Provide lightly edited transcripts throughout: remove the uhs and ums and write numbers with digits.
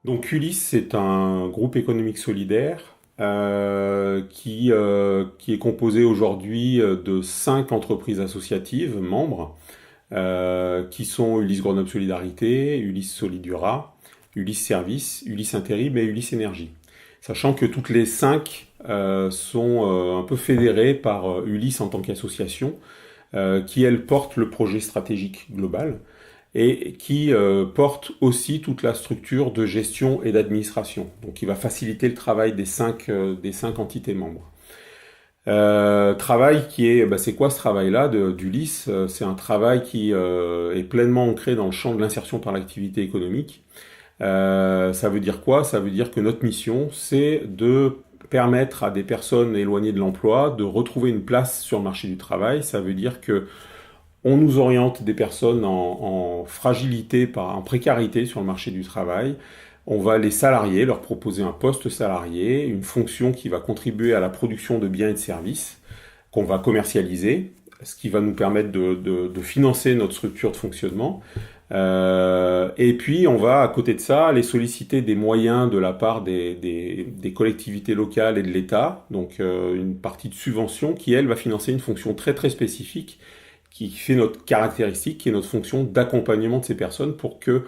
Donc Ulysse, c'est un groupe économique solidaire qui est composé aujourd'hui de 5 entreprises associatives membres qui sont Ulysse Grenoble Solidarité, Ulysse Solidura, Ulysse Service, Ulysse Intérim et Ulysse Énergie. Sachant que toutes les 5 sont un peu fédérées par Ulysse en tant qu'association qui, elle, porte le projet stratégique global et qui porte aussi toute la structure de gestion et d'administration. Donc il va faciliter le travail des cinq entités membres. Travail qui est, c'est quoi ce travail-là d'Ulysse? C'est un travail qui est pleinement ancré dans le champ de l'insertion par l'activité économique. Ça veut dire quoi? Ça veut dire que notre mission, c'est de permettre à des personnes éloignées de l'emploi de retrouver une place sur le marché du travail. Ça veut dire que on nous oriente des personnes en fragilité, en précarité sur le marché du travail. On va les salarier, leur proposer un poste salarié, une fonction qui va contribuer à la production de biens et de services qu'on va commercialiser, ce qui va nous permettre de financer notre structure de fonctionnement. Et puis, on va, à côté de ça, aller solliciter des moyens de la part des collectivités locales et de l'État, donc une partie de subvention qui, elle, va financer une fonction très très spécifique qui fait notre caractéristique, qui est notre fonction d'accompagnement de ces personnes pour que,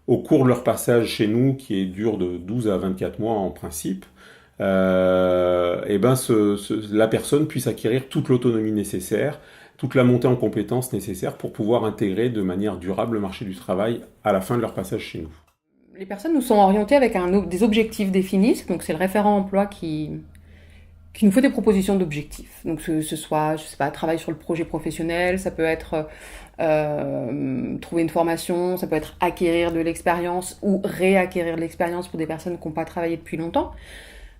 au cours de leur passage chez nous, qui dure de 12 à 24 mois en principe, la personne puisse acquérir toute l'autonomie nécessaire, toute la montée en compétences nécessaire pour pouvoir intégrer de manière durable le marché du travail à la fin de leur passage chez nous. Les personnes nous sont orientées avec des objectifs définis, donc c'est le référent emploi qui nous fait des propositions d'objectifs. Donc ce soit, je sais pas, travail sur le projet professionnel, ça peut être trouver une formation, ça peut être acquérir de l'expérience ou réacquérir de l'expérience pour des personnes qui n'ont pas travaillé depuis longtemps.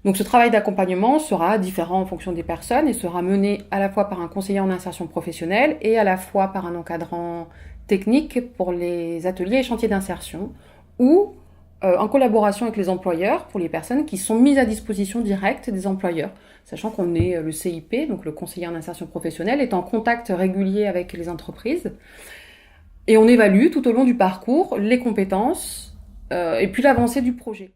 Donc ce travail d'accompagnement sera différent en fonction des personnes et sera mené à la fois par un conseiller en insertion professionnelle et à la fois par un encadrant technique pour les ateliers et chantiers d'insertion ou en collaboration avec les employeurs pour les personnes qui sont mises à disposition directe des employeurs. Sachant qu'on est le CIP, donc le conseiller en insertion professionnelle, est en contact régulier avec les entreprises. Et on évalue tout au long du parcours les compétences et puis l'avancée du projet.